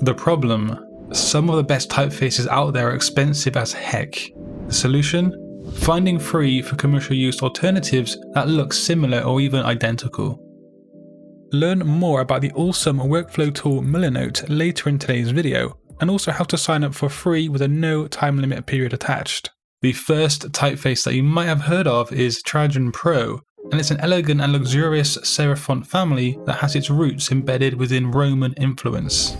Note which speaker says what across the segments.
Speaker 1: The problem? Some of the best typefaces out there are expensive as heck. The solution? Finding free for commercial use alternatives that look similar or even identical. Learn more about the awesome workflow tool Millinote later in today's video, and also how to sign up for free with a no time limit period attached. The first typeface that you might have heard of is Trajan Pro, and it's an elegant and luxurious serif font family that has its roots embedded within Roman influence.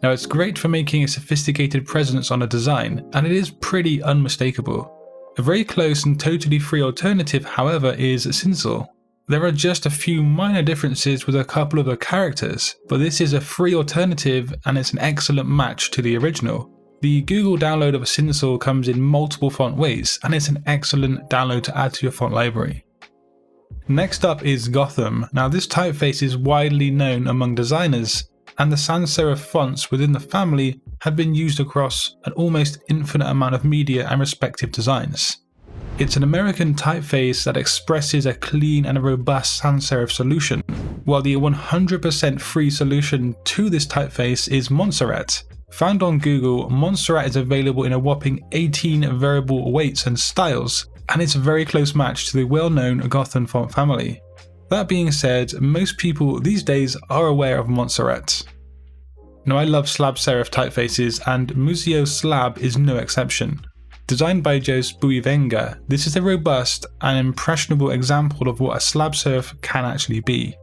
Speaker 1: Now it's great for making a sophisticated presence on a design, and it is pretty unmistakable. A very close and totally free alternative, however, is Sentinel. There are just a few minor differences with a couple of the characters, but this is a free alternative and it's an excellent match to the original. The Google download of Sentinel comes in multiple font ways, and it's an excellent download to add to your font library. Next up is Gotham. Now this typeface is widely known among designers, and the sans serif fonts within the family have been used across an almost infinite amount of media and respective designs. It's an American typeface that expresses a clean and a robust sans serif solution, while the 100% free solution to this typeface is Montserrat. Found on Google, Montserrat is available in a whopping 18 variable weights and styles, and it's a very close match to the well-known Gotham font family. That being said, most people these days are aware of Montserrat. Now I love slab serif typefaces, and Muzio Slab is no exception. Designed by Jose Buivenga, this is a robust and impressionable example of what a slab serif can actually be.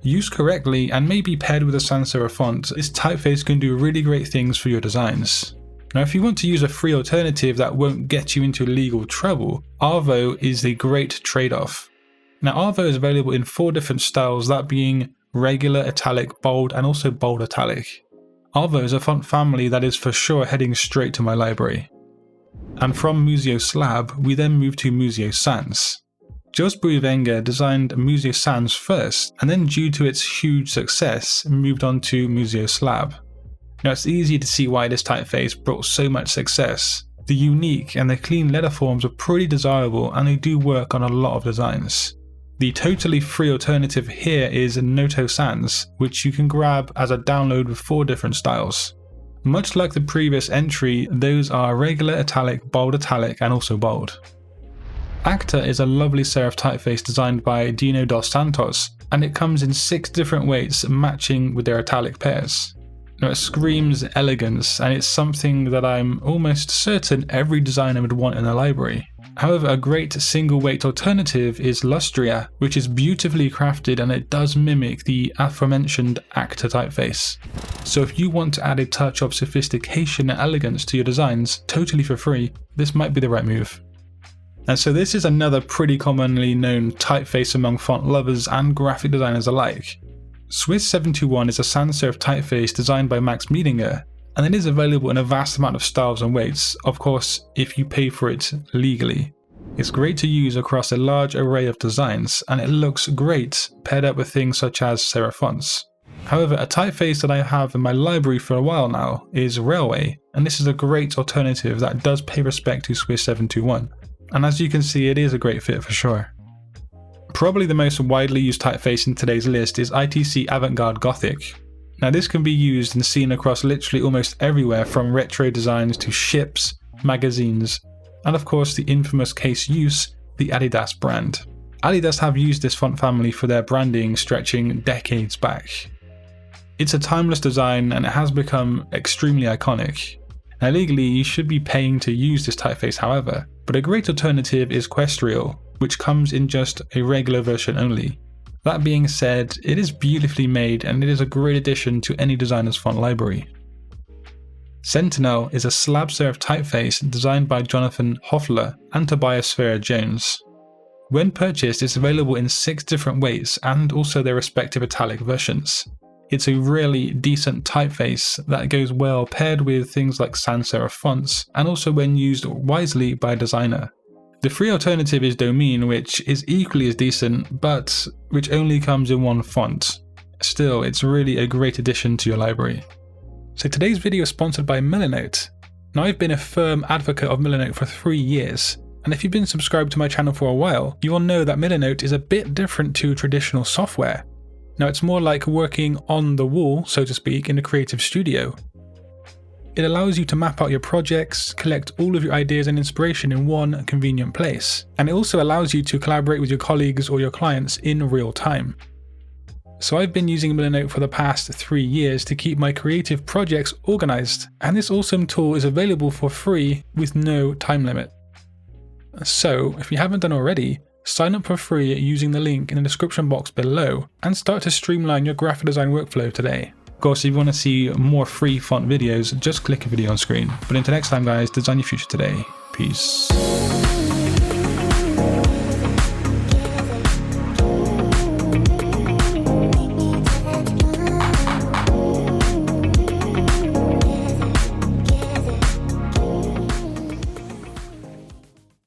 Speaker 1: Used correctly and maybe paired with a sans serif font, this typeface can do really great things for your designs. Now if you want to use a free alternative that won't get you into legal trouble, Arvo is a great trade-off. Now Arvo is available in 4 different styles, that being regular, italic, bold, and also bold italic. Arvo is a font family that is for sure heading straight to my library. And from Muzio Slab, we then move to Muzio Sans. Jose Buivenga designed Muzio Sans first, and then due to its huge success, moved on to Muzio Slab. Now it's easy to see why this typeface brought so much success. The unique and the clean letter forms are pretty desirable, and they do work on a lot of designs. The totally free alternative here is Noto Sans, which you can grab as a download with 4 different styles. Much like the previous entry, those are regular italic, and also bold. Acta is a lovely serif typeface designed by Dino dos Santos, and it comes in 6 different weights matching with their italic pairs. Now it screams elegance, and it's something that I'm almost certain every designer would want in their library. However, a great single weight alternative is Lustria, which is beautifully crafted and it does mimic the aforementioned Acta typeface. So if you want to add a touch of sophistication and elegance to your designs totally for free, this might be the right move. And so this is another pretty commonly known typeface among font lovers and graphic designers alike. Swiss 721 is a sans serif typeface designed by Max Miedinger, and it is available in a vast amount of styles and weights, of course if you pay for it legally. It's great to use across a large array of designs, and it looks great paired up with things such as serif fonts. However, a typeface that I have in my library for a while now is Railway, and this is a great alternative that does pay respect to Swiss 721, and as you can see it is a great fit for sure. Probably the most widely used typeface in today's list is ITC Avantgarde Gothic. Now this can be used and seen across literally almost everywhere, from retro designs to ships, magazines, and of course the infamous case use, the Adidas brand. Adidas have used this font family for their branding stretching decades back. It's a timeless design and it has become extremely iconic. Now legally you should be paying to use this typeface however, but a great alternative is Questrial, which comes in just a regular version only. That being said, it is beautifully made and it is a great addition to any designer's font library. Sentinel is a slab serif typeface designed by Jonathan Hoffler and Tobias Ferrer-Jones. When purchased, it's available in 6 different weights and also their respective italic versions. It's a really decent typeface that goes well paired with things like sans serif fonts, and also when used wisely by a designer. The free alternative is Domine, which is equally as decent, but which only comes in 1 font. Still, it's really a great addition to your library. So today's video is sponsored by Millinote. Now I've been a firm advocate of Millinote for 3 years, and if you've been subscribed to my channel for a while, you will know that Millinote is a bit different to traditional software. Now it's more like working on the wall, so to speak, in a creative studio. It allows you to map out your projects, collect all of your ideas and inspiration in one convenient place, and it also allows you to collaborate with your colleagues or your clients in real time. So I've been using Millernote for the past 3 years to keep my creative projects organized, and this awesome tool is available for free with no time limit. So if you haven't done already, sign up for free using the link in the description box below and start to streamline your graphic design workflow today. Of course, if you want to see more free font videos, just click a video on screen. But until next time guys, design your future today. Peace.